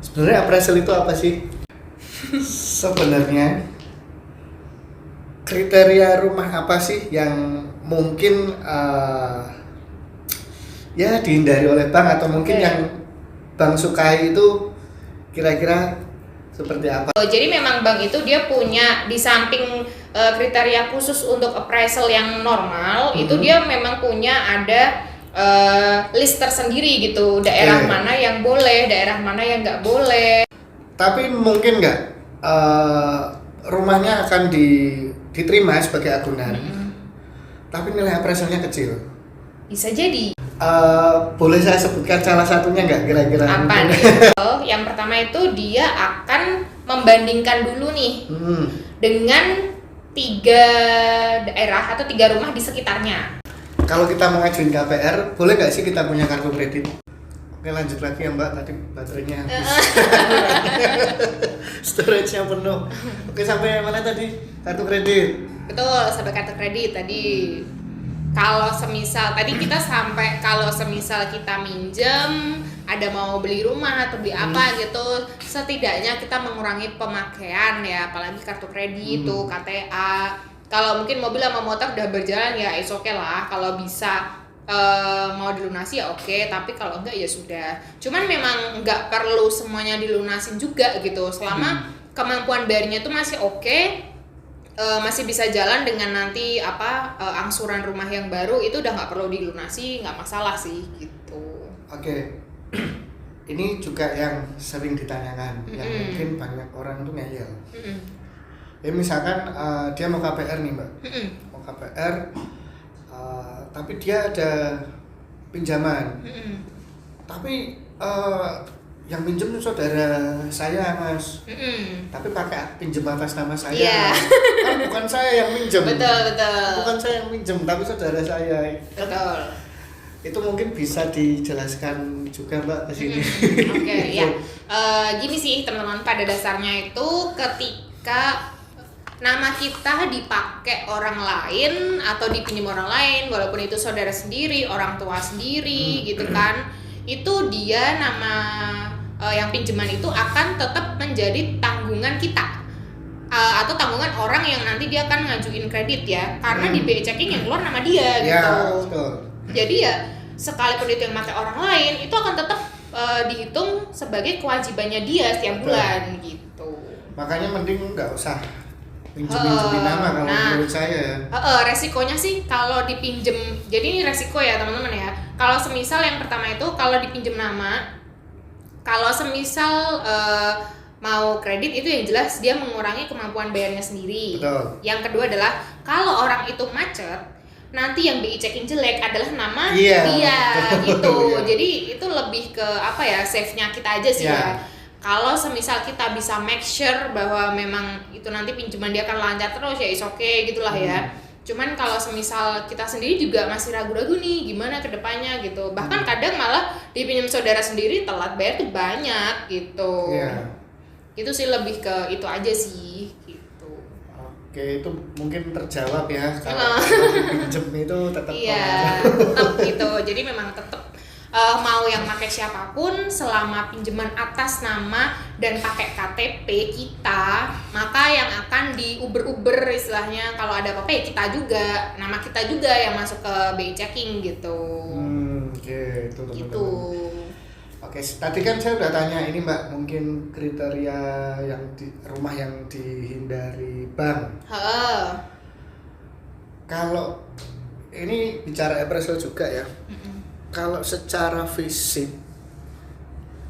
Sebenarnya appraisal itu apa sih? Sebenarnya kriteria rumah apa sih yang mungkin ya dihindari oleh bank atau mungkin yang bank sukai itu kira-kira seperti apa? Jadi memang bank itu dia punya di samping kriteria khusus untuk appraisal yang normal, itu dia memang punya ada list tersendiri gitu, daerah mana yang boleh, daerah mana yang nggak boleh. Tapi mungkin nggak rumahnya akan diterima sebagai agunan, tapi nilai appraisalnya kecil. Bisa jadi. Boleh saya sebutkan salah satunya nggak kira-kira? Apa nih? Yang pertama itu dia akan membandingkan dulu nih dengan 3 daerah atau 3 rumah di sekitarnya. Kalau kita mau ngajuin KPR, boleh nggak sih kita punya kartu kredit? Oke, lanjut lagi ya Mbak, tadi baterainya habis. Storage-nya penuh. Oke, sampai mana tadi? Kartu kredit. Betul, sampai kartu kredit tadi. Kalau semisal tadi kita sampai kalau semisal kita minjem, ada mau beli rumah atau beli apa gitu, setidaknya kita mengurangi pemakaian ya, apalagi kartu kredit itu, KTA. Kalau mungkin mobil sama motor udah berjalan ya is okay lah, kalau bisa mau dilunasi ya oke, tapi kalau enggak ya sudah. Cuman memang enggak perlu semuanya dilunasin juga gitu, selama kemampuan bayarnya itu masih oke. Masih bisa jalan dengan nanti angsuran rumah yang baru, itu udah nggak perlu dilunasi, nggak masalah sih gitu. Oke. Ini juga yang sering ditanyakan, yang mungkin banyak orang tuh ngeyel. Ya misalkan dia mau KPR nih Mbak, mau KPR, tapi dia ada pinjaman, tapi yang pinjam itu saudara saya Mas, tapi pakai pinjam atas nama saya, kan bukan saya yang pinjam, bukan saya yang pinjam, tapi saudara saya. Betul. Itu mungkin bisa dijelaskan juga Mbak ke sini. Oke, ya. Gini sih teman-teman, pada dasarnya itu ketika nama kita dipakai orang lain atau dipinjam orang lain, walaupun itu saudara sendiri, orang tua sendiri gitu kan, itu dia nama yang pinjaman itu akan tetap menjadi tanggungan kita atau tanggungan orang yang nanti dia akan ngajuin kredit ya, karena di BI checking yang keluar nama dia gitu. Betul. Jadi ya sekalipun itu yang pakai orang lain, itu akan tetap dihitung sebagai kewajibannya dia setiap bulan gitu. Makanya mending nggak usah pinjemin nama kalau menurut saya. Resikonya sih kalau dipinjem, jadi ini resiko ya teman-teman ya. Kalau semisal yang pertama itu kalau dipinjem nama, kalau semisal mau kredit itu yang jelas dia mengurangi kemampuan bayarnya sendiri. Betul. Yang kedua adalah kalau orang itu macet, nanti yang BI checking jelek adalah nama dia gitu. Jadi itu lebih ke save-nya kita aja sih ya. Kalau semisal kita bisa make sure bahwa memang itu nanti pinjaman dia akan lancar terus ya is okay gitulah ya. Cuman kalau semisal kita sendiri juga masih ragu-ragu nih gimana ke depannya gitu. Bahkan kadang malah dipinjam saudara sendiri telat bayar tuh banyak gitu. Itu sih lebih ke itu aja sih gitu. Oke, itu mungkin terjawab ya. Kalau dipinjem itu tetap tetap gitu. Jadi memang tetap mau yang pakai siapapun, selama pinjaman atas nama dan pakai KTP kita, maka yang akan diuber-uber istilahnya kalau ada apa-apa ya kita juga, nama kita juga yang masuk ke BI checking gitu. Oke, itu teman-teman. Gitu. Oke, tadi kan saya udah tanya ini Mbak, mungkin kriteria yang di rumah yang dihindari bank. Kalau ini bicara appraisal juga ya. Kalau secara fisik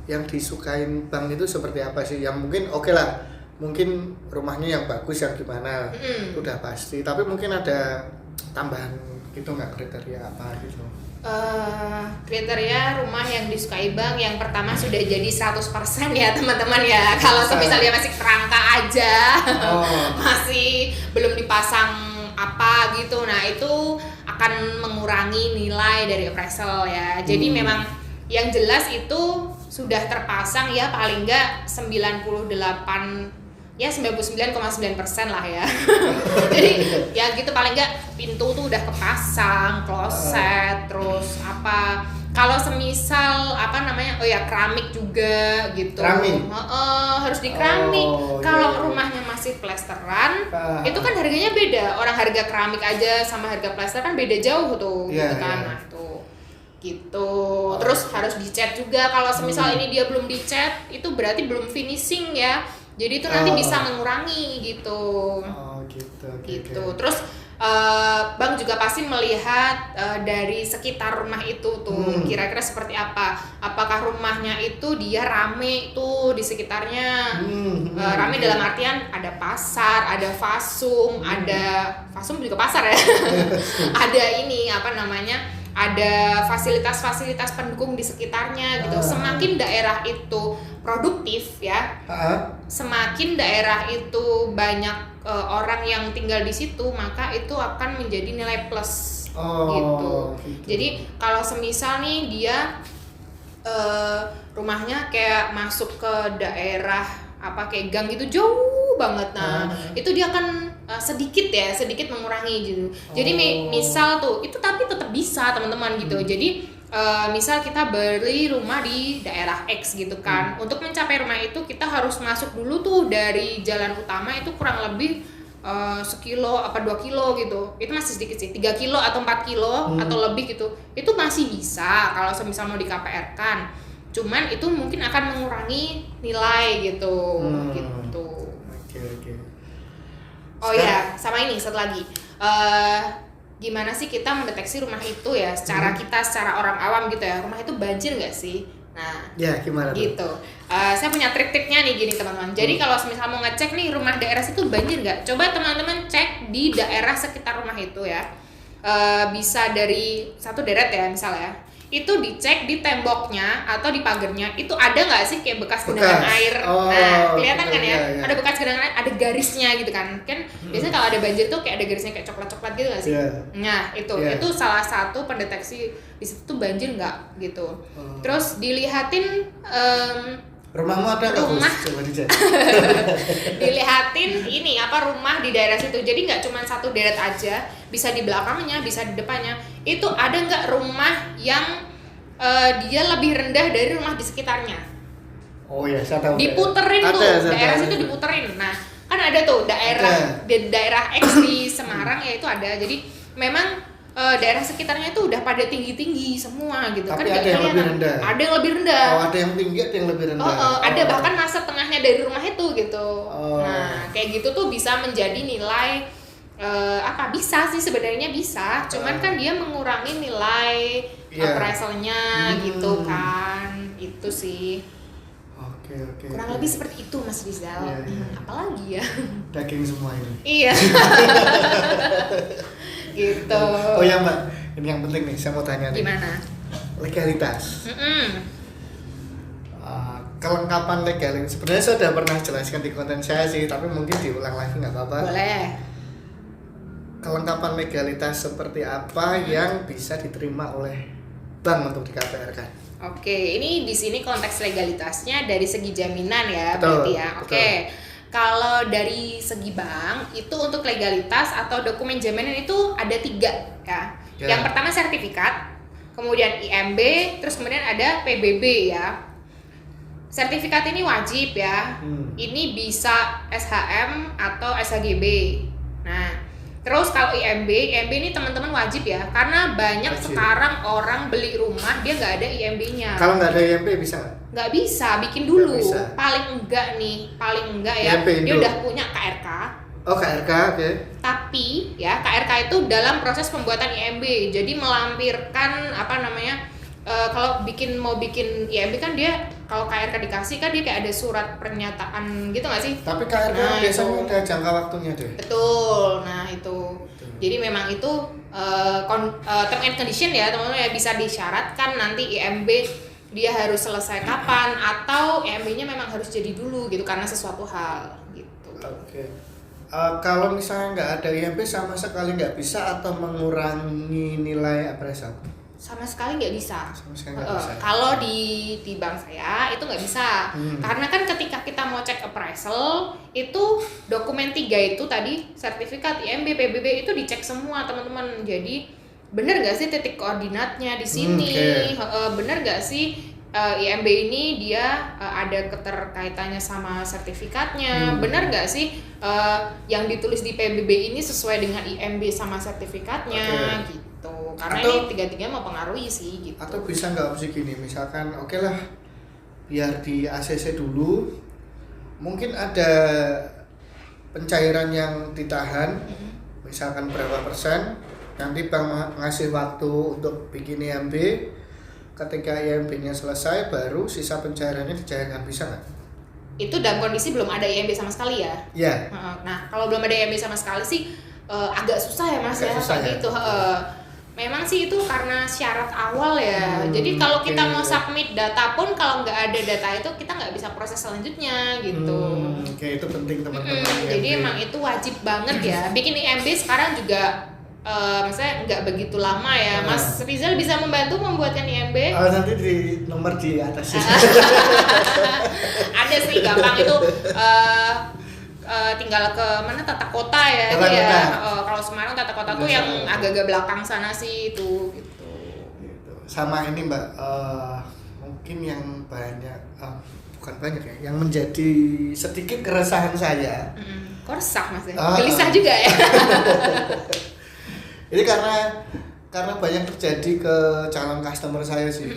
yang disukain bank itu seperti apa sih? Yang mungkin oke lah, mungkin rumahnya yang bagus yang gimana, itu udah pasti. Tapi mungkin ada tambahan gitu nggak, kriteria apa gitu? Kriteria rumah yang disukai bank yang pertama sudah jadi 100% ya teman-teman ya. Kalau misalnya masih kerangka aja, masih belum dipasang apa gitu, nah itu akan mengurangi nilai dari appraisal ya. Jadi memang yang jelas itu sudah terpasang ya paling enggak 99,9% lah ya. Jadi ya gitu paling enggak pintu tuh udah kepasang, kloset, terus kalau semisal apa namanya, oh ya keramik juga gitu. Keramik? Harus di keramik. Oh, Kalau iya. rumahnya masih plesteran, itu kan harganya beda. Orang harga keramik aja sama harga plester kan beda jauh tuh, Iya, gitu kan. iya. Nah, tuh. Gitu. Terus harus dicat juga. Kalau semisal ini dia belum dicat, itu berarti belum finishing ya. Jadi itu nanti bisa mengurangi gitu. Oh gitu. Gitu. Terus Bang juga pasti melihat dari sekitar rumah itu tuh kira-kira seperti apa. Apakah rumahnya itu dia rame tuh di sekitarnya. Rame dalam artian ada pasar, ada fasum, ada fasum juga pasar ya. Ada ini apa namanya? Ada fasilitas-fasilitas pendukung di sekitarnya gitu. Semakin daerah itu produktif ya, semakin daerah itu banyak orang yang tinggal di situ, maka itu akan menjadi nilai plus gitu. Jadi kalau semisal nih dia rumahnya kayak masuk ke daerah apa kayak gang gitu jauh banget, nah itu dia akan sedikit mengurangi gitu. Jadi misal tuh itu tapi tetap bisa teman-teman gitu. Jadi misal kita beli rumah di daerah X gitu kan, untuk mencapai rumah itu kita harus masuk dulu tuh dari jalan utama itu kurang lebih 1 kilo apa 2 kilo gitu. Itu masih sedikit sih, 3 kilo atau 4 kilo atau lebih gitu. Itu masih bisa kalau semisal mau di KPR kan. Cuman itu mungkin akan mengurangi nilai gitu. Gitu. Oke. Oh ya, sama ini satu lagi. Gimana sih kita mendeteksi rumah itu ya secara kita secara orang awam gitu ya, rumah itu banjir nggak sih? Nah ya gimana tuh? gitu. Saya punya trik-triknya nih gini teman-teman. Jadi kalau misal mau ngecek nih rumah daerah situ banjir nggak, coba teman-teman cek di daerah sekitar rumah itu ya. Bisa dari satu deret ya misalnya, itu dicek di temboknya atau di pagernya itu ada nggak sih kayak bekas genangan air. Nah kelihatan kan ya, ada bekas genangan air, ada garisnya gitu kan biasanya kalau ada banjir tuh kayak ada garisnya kayak coklat-coklat gitu nggak sih? Nah itu salah satu pendeteksi di situ tuh banjir nggak gitu. Terus dilihatin rumahmu ada nggak Bos? Coba dicek. Dilihatin ini apa rumah di daerah situ, jadi nggak cuma satu deret aja, bisa di belakangnya, bisa di depannya. Itu ada nggak rumah yang dia lebih rendah dari rumah di sekitarnya? Oh ya, saya tahu. Diputerin ada, tuh, daerah situ diputerin. Nah kan ada tuh daerah X di Semarang ya itu ada. Jadi memang daerah sekitarnya itu udah pada tinggi-tinggi semua gitu. Tapi kan ada yang lebih rendah. Ada yang lebih rendah. Oh, ada yang tinggi, ada yang lebih rendah. Ada bahkan masa tengahnya dari rumah itu gitu. Nah, kayak gitu tuh bisa menjadi nilai bisa sih sebenarnya bisa. Cuman kan dia mengurangi nilai appraisalnya gitu kan. Itu sih. Oke. Kurang lebih seperti itu Mas Rizal. Apalagi ya? Daging semua ini. Iya. Gitu. Oh ya Mbak, ini yang penting nih, saya mau tanya nih. Gimana? Legalitas. Kelengkapan legalitas. Sebenarnya saya sudah pernah jelaskan di konten saya sih, tapi mungkin diulang lagi nggak apa-apa. Boleh. Kelengkapan legalitas seperti apa yang bisa diterima oleh bank untuk di KPR kan? Oke, ini di sini konteks legalitasnya dari segi jaminan ya, Betul, berarti ya. Oke. Kalau dari segi bank itu untuk legalitas atau dokumen jaminan itu ada 3 ya. Yang pertama sertifikat, kemudian IMB, terus kemudian ada PBB ya. Sertifikat ini wajib ya. Ini bisa SHM atau SHGB. Nah, terus kalau IMB ini teman-teman wajib ya, karena banyak sekarang orang beli rumah dia nggak ada IMB-nya. Kalau nggak ada IMB bisa nggak? Nggak bisa, bikin dulu. Paling enggak ya, dia udah punya KRK. Oh KRK, oke. Tapi ya KRK itu dalam proses pembuatan IMB, jadi melampirkan apa namanya? Kalau mau bikin IMB kan dia kalau KRK dikasih kan dia kayak ada surat pernyataan gitu nggak sih? Tapi KRK biasanya ada jangka waktunya deh. Betul, nah itu. Jadi memang itu term and condition ya teman-teman ya, bisa disyaratkan nanti IMB dia harus selesai kapan atau IMB-nya memang harus jadi dulu gitu karena sesuatu hal gitu. Oke. Kalau misalnya nggak ada IMB sama sekali nggak bisa atau mengurangi nilai appraisal? Sama sekali nggak bisa. Sama sekali nggak bisa. Kalau di bank saya itu nggak bisa, karena kan ketika kita mau cek appraisal itu dokumen 3 itu tadi sertifikat IMB, PBB itu dicek semua teman-teman. Jadi bener nggak sih titik koordinatnya di sini, bener nggak sih IMB ini dia ada keterkaitannya sama sertifikatnya, bener nggak sih yang ditulis di PBB ini sesuai dengan IMB sama sertifikatnya gitu. Karena ini tiga-tiga mempengaruhi sih gitu. Atau bisa nggak opsi gini, misalkan oke lah biar di ACC dulu, mungkin ada pencairan yang ditahan, misalkan berapa persen, nanti bank ngasih waktu untuk bikin IMB. Ketika IMB-nya selesai, baru sisa pencairannya dicairkan, bisa nggak? Itu dalam kondisi belum ada IMB sama sekali ya? Iya. Nah, kalau belum ada IMB sama sekali sih agak susah ya Mas, agak susah ya? Gitu. Memang sih itu karena syarat awal ya. Jadi kalau kita mau submit data pun, kalau nggak ada data itu kita nggak bisa proses selanjutnya gitu. Oke, itu penting teman-teman. Jadi emang itu wajib banget ya. Bikin IMB sekarang juga maksudnya nggak begitu lama ya. Mas Rizal bisa membantu membuatkan IMB? Nanti di nomor di atas. Ada sih, gampang itu. Tinggal ke mana, Tata Kota ya, Tata itu Kota. ya. Kalau Semarang Tata Kota tuh yang agak-agak belakang sana sih itu gitu. Sama ini Mbak, mungkin yang banyak, bukan banyak ya, yang menjadi sedikit keresahan saya. Kok resah Mas ya? Gelisah juga ya. Ini karena banyak terjadi ke calon customer saya sih.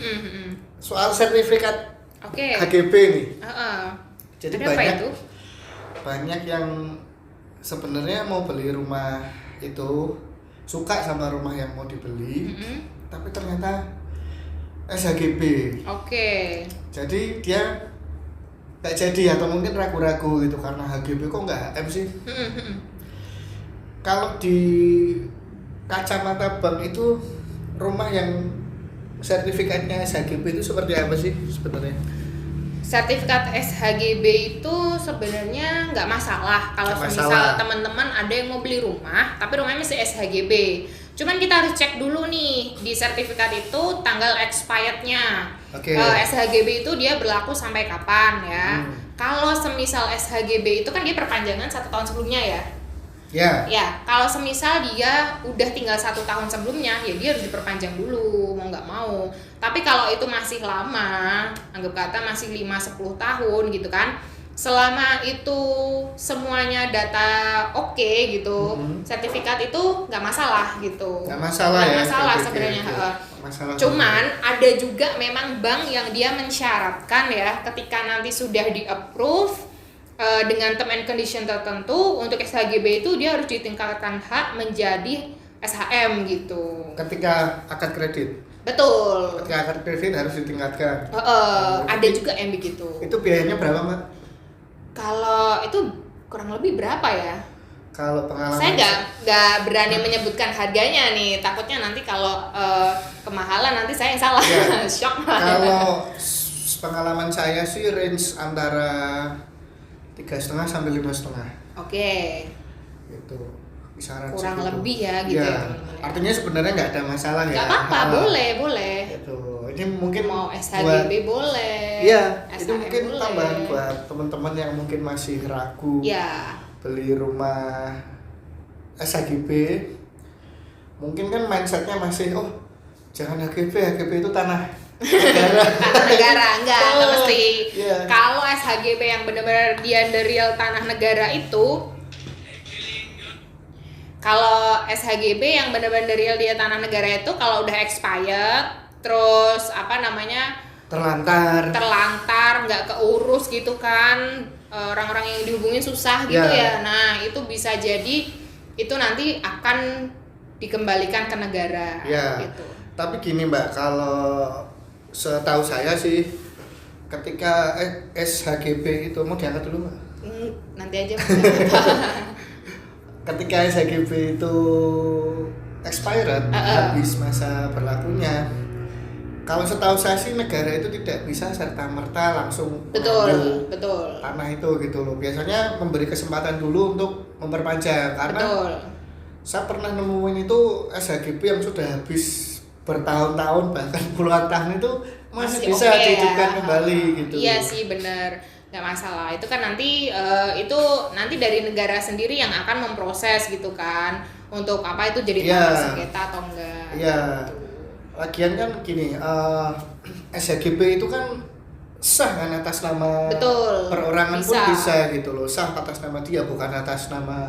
Soal sertifikat HGB nih. Jadi banyak yang sebenarnya mau beli rumah itu, suka sama rumah yang mau dibeli, tapi ternyata SHGB. Jadi dia nggak jadi, atau mungkin ragu-ragu gitu karena HGB kok nggak HM sih. Kalau di kacamata bank itu, rumah yang sertifikatnya SHGB itu seperti apa sih sebenarnya? Sertifikat SHGB itu sebenarnya nggak masalah kalau misal teman-teman ada yang mau beli rumah tapi rumahnya masih SHGB. Cuman kita harus cek dulu nih di sertifikat itu tanggal expirednya. SHGB itu dia berlaku sampai kapan ya? Kalau semisal SHGB itu kan dia perpanjangan 1 tahun sebelumnya ya. Ya, kalau semisal dia udah tinggal 1 tahun sebelumnya, ya dia harus diperpanjang dulu, mau nggak mau. Tapi kalau itu masih lama, anggap kata masih 5-10 tahun gitu kan, selama itu semuanya data oke gitu, sertifikat itu nggak masalah gitu. Nggak masalah sebenarnya. Cuman ada juga memang bank yang dia mensyaratkan ya, ketika nanti sudah di-approve dengan term and condition tertentu untuk SHGB itu dia harus ditingkatkan hak menjadi SHM gitu. Ketika akad kredit. Betul. Ketika akad kredit harus ditingkatkan. Ada juga yang begitu. Itu biayanya berapa Mbak? Kalau itu kurang lebih berapa ya? Kalau pengalaman saya nggak berani menyebutkan harganya nih, takutnya nanti kalau kemahalan nanti saya yang salah. Shock. Kalau pengalaman saya sih range antara 3,5 sampai 5,5. Gitu. Kisaran kurang segitu. Lebih ya gitu. Ya. Artinya sebenarnya nggak ada masalah ya. Nggak apa-apa, boleh. Gitu. Ini mungkin mau SHGB boleh. Iya, itu SHM mungkin boleh. tambahan buat teman-teman yang mungkin masih ragu. Beli rumah SHGB. Mungkin kan mindsetnya masih jangan HGB itu tanah negara enggak mesti. Kalau SHGB yang benar-benar dia dari real tanah negara itu, kalau SHGB yang benar-benar dari real dia tanah negara itu kalau udah expired terus terlantar nggak keurus gitu kan, orang-orang yang dihubungin susah gitu ya. Nah itu bisa jadi itu nanti akan dikembalikan ke negara gitu. Tapi gini Mbak, kalau setahu saya sih ketika SHGB itu mau diangkat dulu Mbak? Nanti aja. Ketika SHGB itu expired, habis masa berlakunya, kalau setahu saya sih negara itu tidak bisa serta-merta langsung betul tanah itu gitu loh. Biasanya memberi kesempatan dulu untuk memperpanjang, karena saya pernah nemuin itu SHGB yang sudah habis bertahun-tahun bahkan puluhan tahun itu masih bisa dihidupkan kembali gitu. Iya sih benar, nggak masalah. Itu kan nanti dari negara sendiri yang akan memproses gitu kan untuk apa itu jadi Iya. tanah sengketa atau enggak. Iya. Gitu. Lagian kan gini, SHGB itu kan sah kan atas nama Betul, perorangan pun bisa. bisa gitu loh, sah atas nama dia bukan atas nama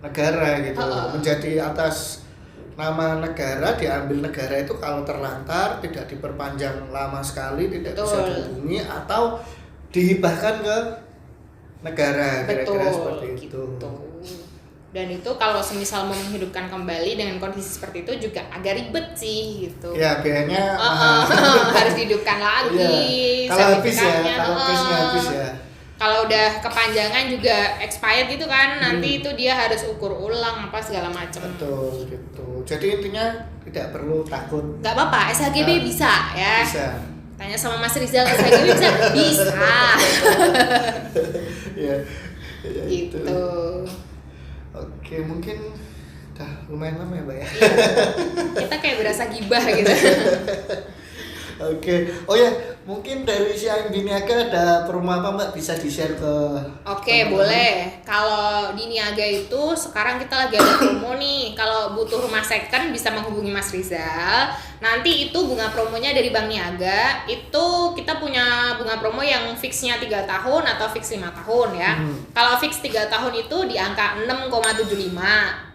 negara gitu. Menjadi atas nama negara, diambil negara itu kalau terlantar, tidak diperpanjang lama sekali, tidak bisa Betul. dihubungi atau dihibahkan ke negara, kira-kira Betul, seperti itu. gitu. Dan itu kalau semisal mau menghidupkan kembali dengan kondisi seperti itu juga agak ribet sih gitu. Ya biayanya Harus dihidupkan lagi. Iya. Kalau habis ya, sertifikatnya, kalau case-nya habis ya. Kalau udah kepanjangan juga expired gitu kan, nanti itu dia harus ukur ulang apa segala macam. Betul gitu. Jadi intinya tidak perlu takut. Gak apa-apa, SHGB bisa ya. Bisa. Tanya sama Mas Rizal, SHGB bisa? Bisa. Ya. Gitu. Oke, mungkin udah lumayan lama ya, Mbak ya. Iya. Kita kayak berasa gibah gitu. Oke. Oh ya, mungkin dari si Aing Niaga ada promo apa Mbak bisa di-share ke Oke, teman-teman? boleh. Kalau di Niaga itu sekarang kita lagi ada promo nih. Kalau butuh rumah second bisa menghubungi Mas Rizal. Nanti itu bunga promonya dari Bank Niaga. Itu kita punya bunga promo yang fixnya 3 tahun atau fix 5 tahun ya. Kalau fix 3 tahun itu di angka 6,75.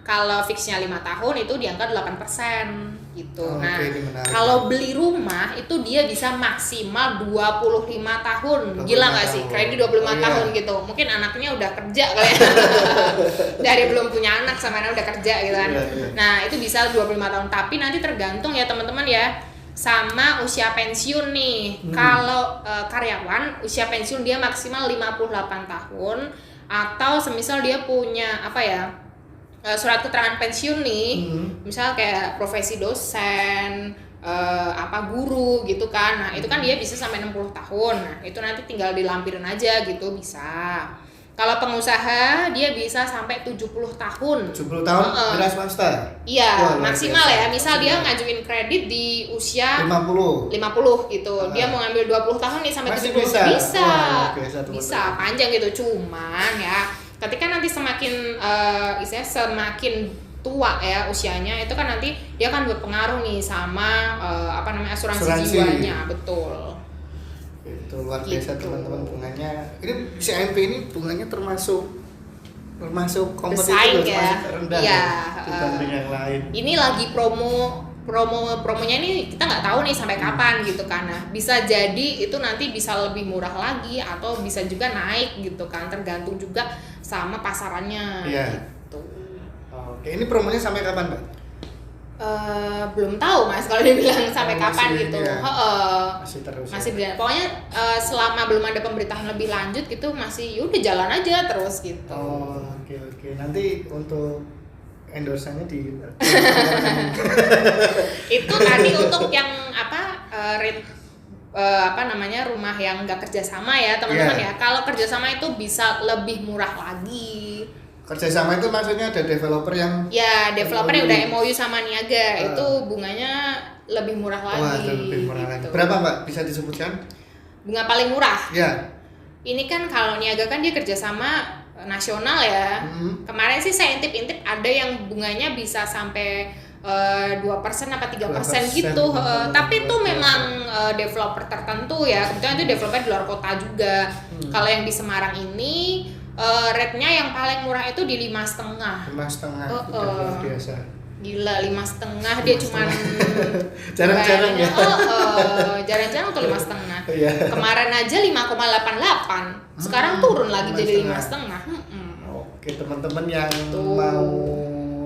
Kalau fixnya 5 tahun itu di angka 8% gitu. Oh, Nah, oke, ini menarik. kalau beli rumah itu dia bisa maksimal 25 tahun. 25 Gila nggak sih? tahun. Kredit 25 Oh, iya. tahun gitu. Mungkin anaknya udah kerja kali ya. Dari belum punya anak sama udah kerja gitu kan. Iya, iya. Nah, itu bisa 25 tahun. Tapi nanti tergantung ya teman-teman ya sama usia pensiun nih. Kalau karyawan usia pensiun dia maksimal 58 tahun atau semisal dia punya apa ya? Surat keterangan pensiun nih, misal kayak profesi dosen, apa guru gitu kan. Nah, itu kan dia bisa sampai 60 tahun. Nah, itu nanti tinggal dilampirin aja gitu bisa. Kalau pengusaha dia bisa sampai 70 tahun. 70 tahun wira swasta. Iya, Wah, luar maksimal biasa. ya. Misal dia Maksimal. ngajuin kredit di usia 50. 50 gitu. Dia mau ngambil 20 tahun nih sampai Masih 70 bisa? bisa. Wah, luar biasa, teman-teman. Bisa panjang gitu. Cuman ya ketika nanti semakin istilahnya semakin tua ya usianya itu kan nanti dia akan berpengaruh nih sama apa namanya asuransi jiwanya, betul. Itu luar biasa Gitu. teman-teman bunganya. Ini si AMP ini bunganya termasuk kompetitif Bersaing loh, ya. termasuk rendah Iya, dibanding yang lain. Ini lagi promonya ini kita nggak tahu nih sampai kapan gitu kan. Nah, bisa jadi itu nanti bisa lebih murah lagi atau bisa juga naik gitu kan, tergantung juga sama pasarannya. Iya. Gitu. Oke, ini promonya sampai kapan, Mbak? Belum tahu Mas kalau dia bilang sampai Oh, kapan masih gitu. ini ya. Masih terus. Masih ya? berjalan. Pokoknya selama belum ada pemberitahuan lebih lanjut gitu masih udah jalan aja terus gitu. Oh, oke. Nanti untuk endorse-nya di Itu tadi untuk yang apa rate apa namanya rumah yang nggak kerjasama ya teman-teman Iya. ya. Kalau kerjasama itu bisa lebih murah lagi. kerjasama itu maksudnya ada developer yang Ya developer yang udah MOU. MOU sama Niaga itu bunganya lebih murah lagi. wah, lebih murah lagi. gitu. Berapa, Mbak? Bisa disebutkan? Bunga paling murah. Ya. Ini kan kalau Niaga kan dia kerjasama nasional ya. Kemarin sih saya intip-intip ada yang bunganya bisa sampai 2% apa 3% 2%, gitu. Tapi itu 2%. memang developer tertentu ya. Kebetulan itu developer di luar kota juga. Kalau yang di Semarang ini rate-nya yang paling murah itu di 5,5. 5,5 udah luar biasa. Gila 5,5 dia cuman Jarang-jarang ya. jarang-jarang tuh 5,5. Iya. Kemarin aja 5,88. Sekarang turun lagi jadi 5,5. Oke, teman-teman yang Tuh. mau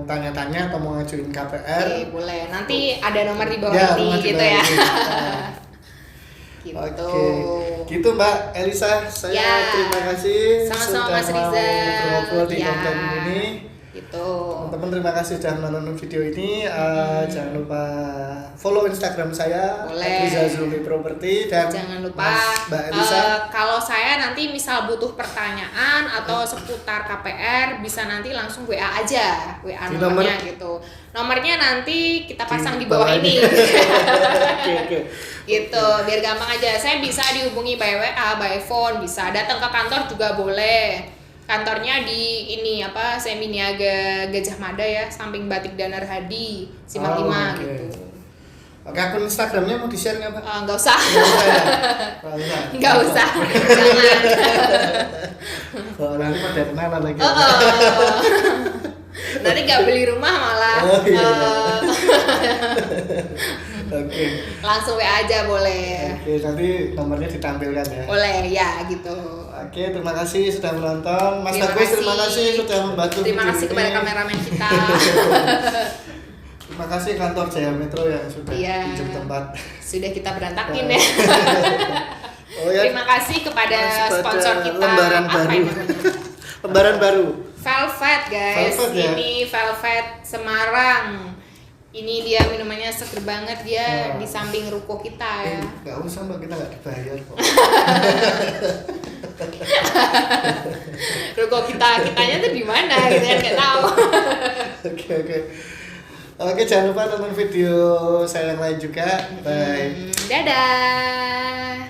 tanya-tanya atau mau ngajuin KPR, Oke, boleh. Nanti ada nomor di bawah ya, ini rumah gitu di ya. bawah Gitu. Oke, gitu Mbak Elisa, saya Ya. terima kasih Sama-sama, sudah Mas mau Rizal. ngobrol-ngobrol di Ya. konten ini. Gitu. Teman-teman terima kasih sudah menonton video ini. Jangan lupa follow Instagram saya Boleh. @rizalzulmi_property dan Jangan lupa Mbak Elisa. kalau saya nanti misal butuh pertanyaan atau seputar KPR bisa nanti langsung WA aja, WA Di nomornya nomor? gitu. Nomornya nanti kita pasang di bawah bawah ini. Oke. Gitu, biar gampang aja. Saya bisa dihubungi by WA, by phone, bisa datang ke kantor juga boleh. kantornya di ini apa Semi Niaga Gajah Mada ya, samping Batik Danar Hadi, Simpang 5 oke. gitu. Oke, akun Instagramnya mau di-share nggak, Pak? Nggak usah. Nggak usah. Nggak usah. Jangan. Kalau nanti pada kenalan lagi. Nanti nggak beli rumah malah. Oh, iya. Oke. Langsung WA aja boleh. Oke, nanti nomornya ditampilkan ya. Boleh ya gitu. Oke, terima kasih sudah menonton. Mas Terima Bagus, kasih. terima kasih sudah membantu. Terima video kasih ini. kepada kameramen kita. Terima kasih kantor Jaya Metro yang sudah Iya. pinjam tempat. Sudah kita berantakin ya. Oh ya. Terima kasih kepada Pada sponsor kita. lembaran Apa baru. ini namanya? Lembaran baru. Velvet guys. Velvet, ya? Ini Velvet Semarang. Ini dia minumannya seger banget, dia Wah. di samping ruko kita ya. Gak usah Mbak, kita gak dibayar kok. Ruko kitanya tuh di mana gitu kan nggak tahu. Oke. Oke, jangan lupa nonton video saya yang lain juga. Bye. Dadah.